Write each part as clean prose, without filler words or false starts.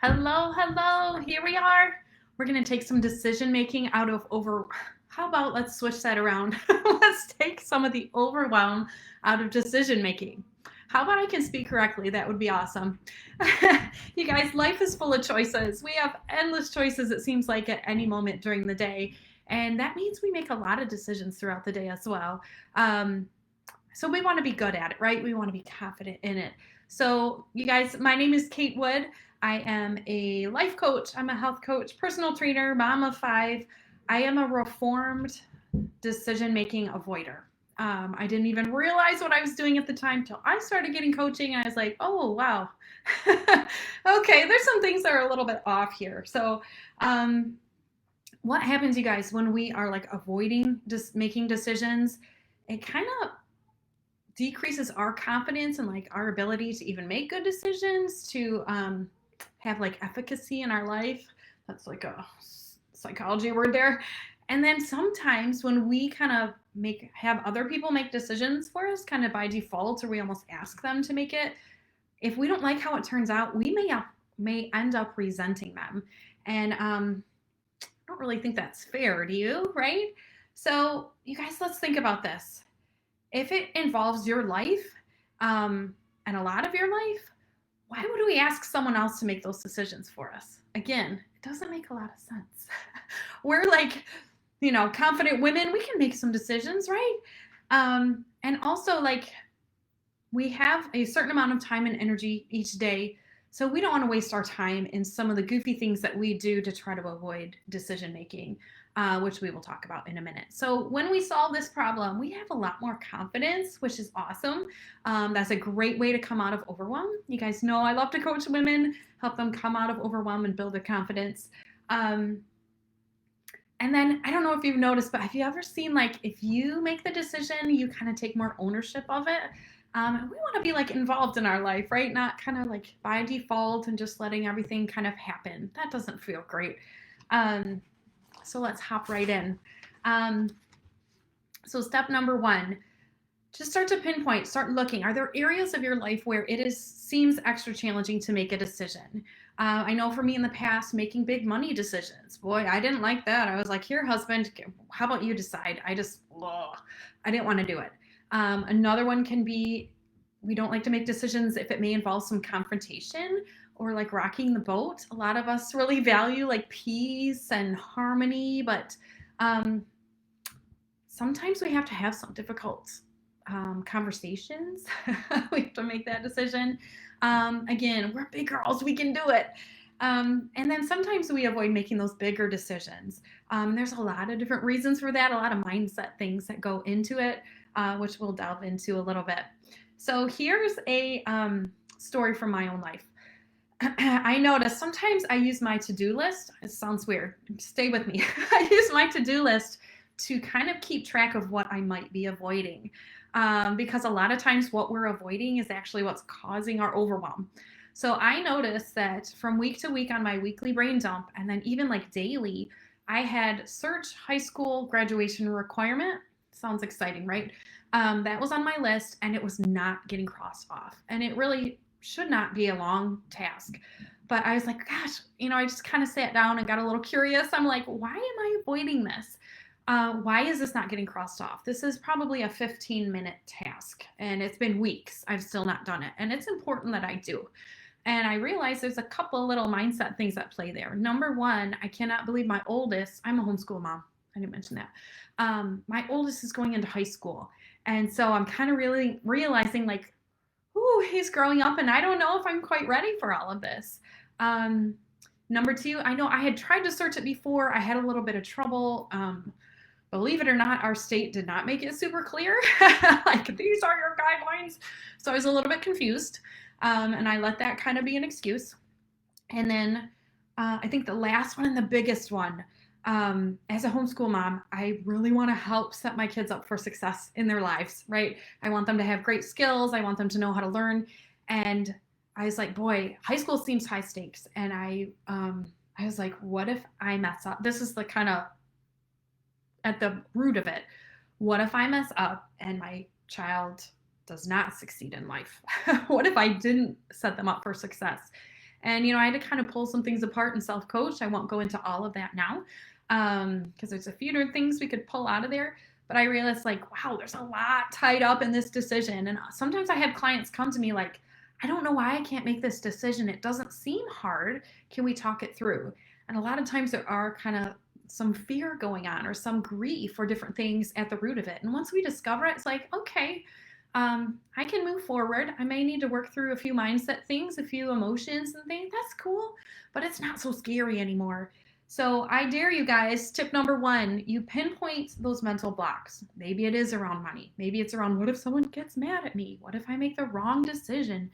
Hello, hello. Here we are. We're going to take some decision making out of over. How about let's switch that around? Let's take some of the overwhelm out of decision making. How about I can speak correctly? That would be awesome. You guys, life is full of choices. We have endless choices, it seems like, at any moment during the day. And that means we make a lot of decisions throughout the day as well. Um, so we want to be good at it, right? We want to be confident in it. So, you guys, my name is Kate Wood. I am a life coach, I'm a health coach, personal trainer, mom of five. I am a reformed decision making avoider. I didn't even realize what I was doing at the time till I started getting coaching. And I was like, oh, wow. Okay, there's some things that are a little bit off here. So, what happens, you guys, when we are like avoiding just making decisions? It kind of decreases our confidence and like our ability to even make good decisions, to have like efficacy in our life. That's like a psychology word there. And then sometimes when we kind of have other people make decisions for us kind of by default, or we almost ask them to make it, if we don't like how it turns out, we may end up resenting them. And I don't really think that's fair, do you? Right? So you guys, let's think about this. If it involves your life, and a lot of your life, why would we ask someone else to make those decisions for us? Again, it doesn't make a lot of sense. We're like, confident women, we can make some decisions, right? And also, like, we have a certain amount of time and energy each day. So we don't want to waste our time in some of the goofy things that we do to try to avoid decision making, which we will talk about in a minute. So when we solve this problem, we have a lot more confidence, which is awesome. That's a great way to come out of overwhelm. You guys know I love to coach women, help them come out of overwhelm and build their confidence. And then I don't know if you've noticed, but have you ever seen, like, if you make the decision, you kind of take more ownership of it? We want to be like involved in our life, right? Not kind of like by default and just letting everything kind of happen. That doesn't feel great. Um, so let's hop right in. Um, so step number one, just start to pinpoint, start looking. Are there areas of your life where seems extra challenging to make a decision? I know for me in the past, making big money decisions. Boy, I didn't like that. I was like, here, husband, how about you decide? I didn't want to do it. Another one can be, we don't like to make decisions if it may involve some confrontation or like rocking the boat. A lot of us really value like peace and harmony, but um, sometimes we have to have some difficult conversations. We have to make that decision. Again, we're big girls, we can do it. And then sometimes we avoid making those bigger decisions. There's a lot of different reasons for that, a lot of mindset things that go into it, which we'll delve into a little bit. So here's a story from my own life. I notice sometimes I use my to-do list. It sounds weird. Stay with me. I use my to-do list to kind of keep track of what I might be avoiding. Because a lot of times what we're avoiding is actually what's causing our overwhelm. So I noticed that from week to week on my weekly brain dump, and then even like daily, I had search high school graduation requirement. Sounds exciting, right? That was on my list and it was not getting crossed off. And it really should not be a long task. But I was like, gosh, I just kind of sat down and got a little curious. I'm like, why am I avoiding this? Why is this not getting crossed off? This is probably a 15-minute task and it's been weeks. I've still not done it. And it's important that I do. And I realized there's a couple little mindset things at play there. Number one, I cannot believe my oldest, I'm a homeschool mom. I didn't mention that. My oldest is going into high school. And so I'm kind of really realizing like, ooh, he's growing up and I don't know if I'm quite ready for all of this. Number two, I know I had tried to search it before. I had a little bit of trouble. Believe it or not, our state did not make it super clear. Like, these are your guidelines. So I was a little bit confused. And I let that kind of be an excuse. And then I think the last one and the biggest one, as a homeschool mom, I really want to help set my kids up for success in their lives, right? I want them to have great skills. I want them to know how to learn. And I was like, boy, high school seems high stakes. And I was like, what if I mess up? This is the kind of at the root of it. What if I mess up and my child does not succeed in life? What if I didn't set them up for success? And, I had to kind of pull some things apart and self-coach. I won't go into all of that now because there's a few different things we could pull out of there. But I realized like, wow, there's a lot tied up in this decision. And sometimes I have clients come to me like, I don't know why I can't make this decision. It doesn't seem hard. Can we talk it through? And a lot of times there are kind of some fear going on or some grief or different things at the root of it. And once we discover it, it's like, okay, I can move forward. I may need to work through a few mindset things, a few emotions and things. That's cool, but it's not so scary anymore. So I dare you guys, tip number 1, you pinpoint those mental blocks. Maybe it is around money. Maybe it's around, what if someone gets mad at me? What if I make the wrong decision?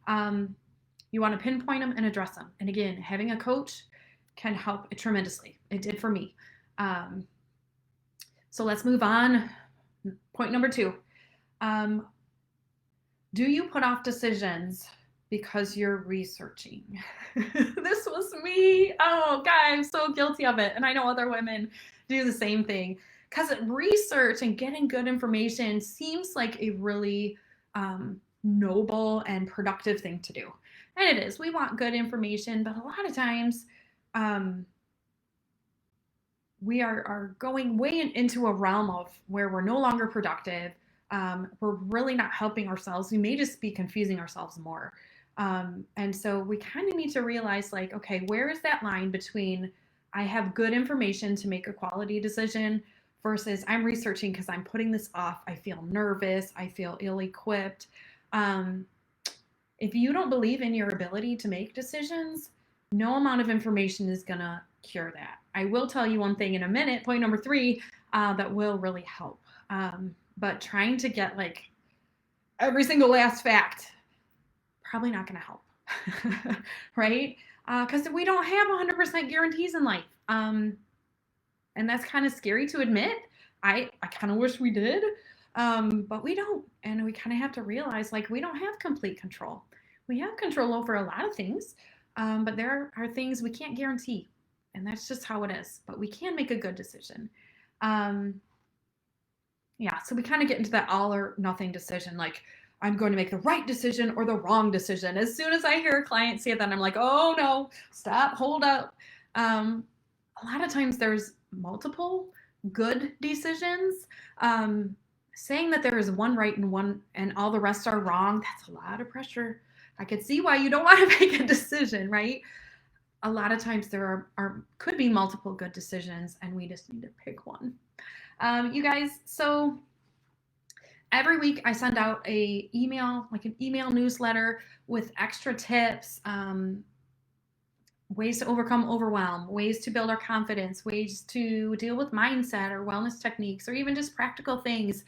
You want to pinpoint them and address them. And again, having a coach can help tremendously. It did for me. So let's move on. Point number 2. Do you put off decisions because you're researching? This was me. Oh, God, I'm so guilty of it. And I know other women do the same thing. Because research and getting good information seems like a really noble and productive thing to do. And it is. We want good information, but a lot of times we are going way into a realm of where we're no longer productive. We're really not helping ourselves. We may just be confusing ourselves more. And so we kind of need to realize like, okay, where is that line between I have good information to make a quality decision versus I'm researching because I'm putting this off. I feel nervous. I feel ill-equipped. If you don't believe in your ability to make decisions, no amount of information is going to cure that. I will tell you one thing in a minute, point number 3, that will really help. But trying to get like every single last fact, probably not going to help, right? Because we don't have 100% guarantees in life. And that's kind of scary to admit. I kind of wish we did, but we don't. And we kind of have to realize like we don't have complete control. We have control over a lot of things, but there are things we can't guarantee. And that's just how it is. But we can make a good decision. Yeah, so we kind of get into that all or nothing decision, like I'm going to make the right decision or the wrong decision. As soon as I hear a client say that, I'm like, oh no, stop, hold up. A lot of times there's multiple good decisions. Saying that there is one right and all the rest are wrong, that's a lot of pressure. I could see why you don't want to make a decision, right? A lot of times there could be multiple good decisions and we just need to pick one. You guys, so every week I send out an email newsletter with extra tips, ways to overcome overwhelm, ways to build our confidence, ways to deal with mindset or wellness techniques, or even just practical things.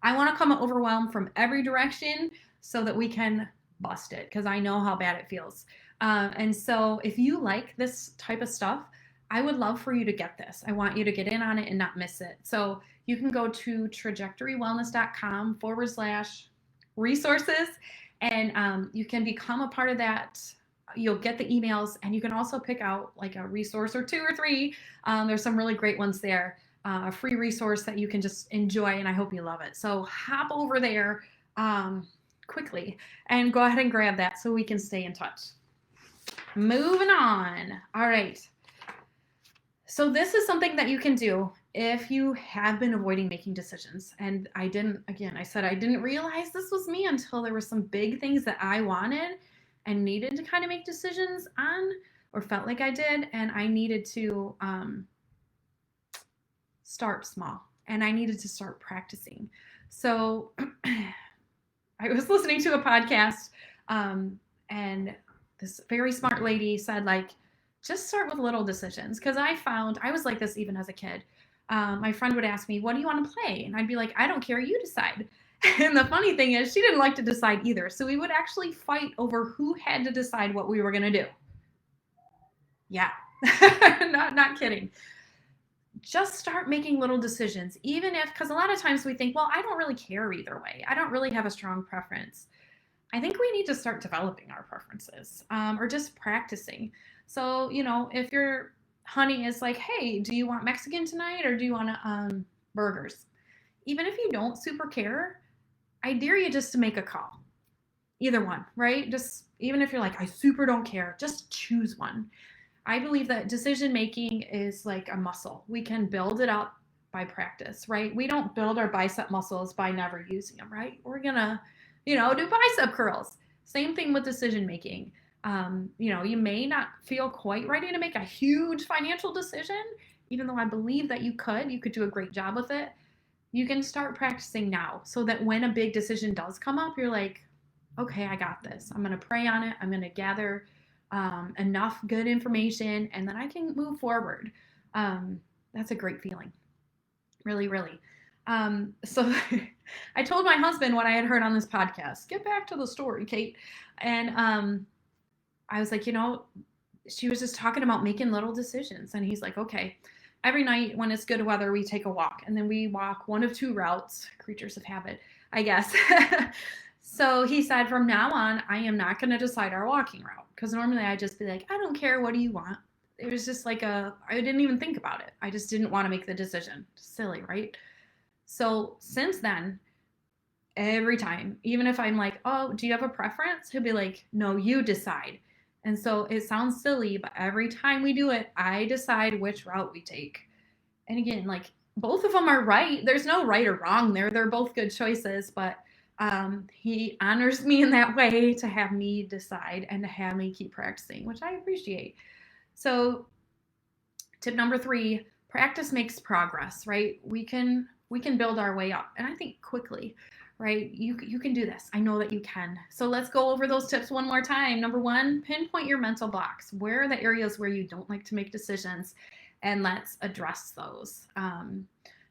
I want to come overwhelmed from every direction so that we can bust it, because I know how bad it feels. And so if you like this type of stuff, I would love for you to get this. I want you to get in on it and not miss it. So you can go to trajectorywellness.com/resources, and you can become a part of that. You'll get the emails, and you can also pick out like a resource or 2 or 3. There's some really great ones there. A free resource that you can just enjoy, and I hope you love it. So hop over there quickly and go ahead and grab that so we can stay in touch. Moving on. All right. So this is something that you can do if you have been avoiding making decisions. And I didn't realize this was me until there were some big things that I wanted and needed to kind of make decisions on, or felt like I did. And I needed to start small, and I needed to start practicing. So I was listening to a podcast, and this very smart lady said, like, just start with little decisions. Because I found I was like this even as a kid. My friend would ask me, what do you want to play? And I'd be like, I don't care, you decide. And the funny thing is, she didn't like to decide either. So we would actually fight over who had to decide what we were going to do. Yeah, not kidding. Just start making little decisions, even if, because a lot of times we think, well, I don't really care either way. I don't really have a strong preference. I think we need to start developing our preferences, or just practicing. So, if your honey is like, hey, do you want Mexican tonight, or do you want burgers? Even if you don't super care, I dare you just to make a call. either one, right? Just even if you're like, I super don't care, just choose one. I believe that decision making is like a muscle. We can build it up by practice, right? We don't build our bicep muscles by never using them, right? We're gonna, do bicep curls. Same thing with decision making. You may not feel quite ready to make a huge financial decision, even though I believe that you could do a great job with it. You can start practicing now so that when a big decision does come up, you're like, okay, I got this. I'm going to pray on it. I'm going to gather enough good information, and then I can move forward. That's a great feeling. Really, really. So I told my husband what I had heard on this podcast. Get back to the story, Kate. And I was like, she was just talking about making little decisions. And he's like, okay, every night when it's good weather, we take a walk. And then we walk one of two routes, creatures of habit, I guess. So he said, from now on, I am not going to decide our walking route. Because normally I'd just be like, I don't care. What do you want? It was just like I didn't even think about it. I just didn't want to make the decision. Silly, right? So since then, every time, even if I'm like, oh, do you have a preference? He'll be like, no, you decide. And so it sounds silly, but every time we do it, I decide which route we take. And again, like both of them are right. There's no right or wrong there. They're both good choices, but he honors me in that way to have me decide and to have me keep practicing, which I appreciate. So tip number 3, practice makes progress, right? We can build our way up, and I think quickly, right? You can do this. I know that you can. So let's go over those tips one more time. Number 1, pinpoint your mental blocks. Where are the areas where you don't like to make decisions? And let's address those.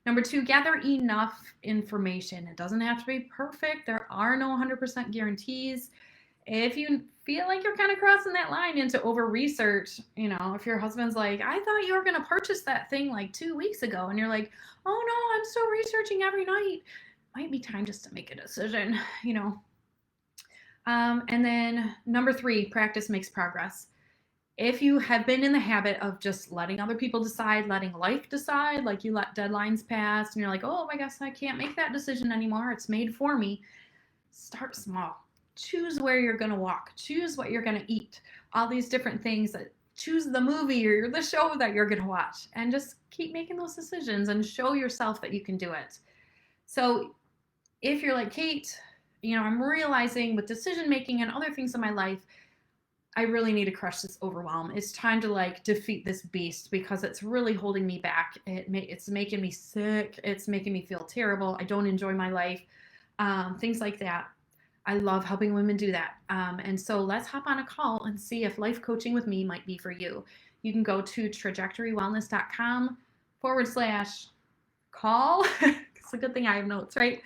Number 2, gather enough information. It doesn't have to be perfect. There are no 100% guarantees. If you feel like you're kind of crossing that line into over research, if your husband's like, I thought you were going to purchase that thing like 2 weeks ago, and you're like, oh no, I'm still researching every night, might be time just to make a decision, And then number 3, practice makes progress. If you have been in the habit of just letting other people decide, letting life decide, like you let deadlines pass and you're like, oh, I guess I can't make that decision anymore, it's made for me, start small. Choose where you're going to walk. Choose what you're going to eat. All these different things. Choose the movie or the show that you're going to watch. And just keep making those decisions and show yourself that you can do it. So if you're like, Kate, I'm realizing with decision making and other things in my life, I really need to crush this overwhelm. It's time to defeat this beast because it's really holding me back. It's making me sick. It's making me feel terrible. I don't enjoy my life. Things like that. I love helping women do that. And so let's hop on a call and see if life coaching with me might be for you. You can go to trajectorywellness.com/call. It's a good thing I have notes, right?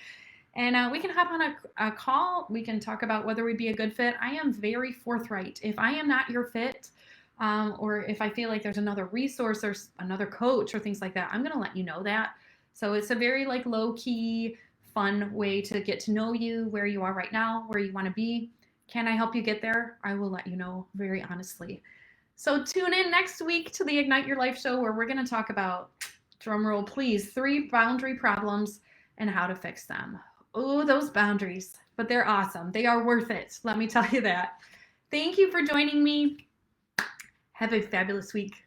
And we can hop on a call. We can talk about whether we'd be a good fit. I am very forthright. If I am not your fit, or if I feel like there's another resource or another coach or things like that, I'm going to let you know that. So it's a very low-key, fun way to get to know you, where you are right now, where you want to be. Can I help you get there? I will let you know very honestly. So tune in next week to the Ignite Your Life show, where we're going to talk about, drumroll please, 3 boundary problems and how to fix them. Oh, those boundaries, but they're awesome. They are worth it. Let me tell you that. Thank you for joining me. Have a fabulous week.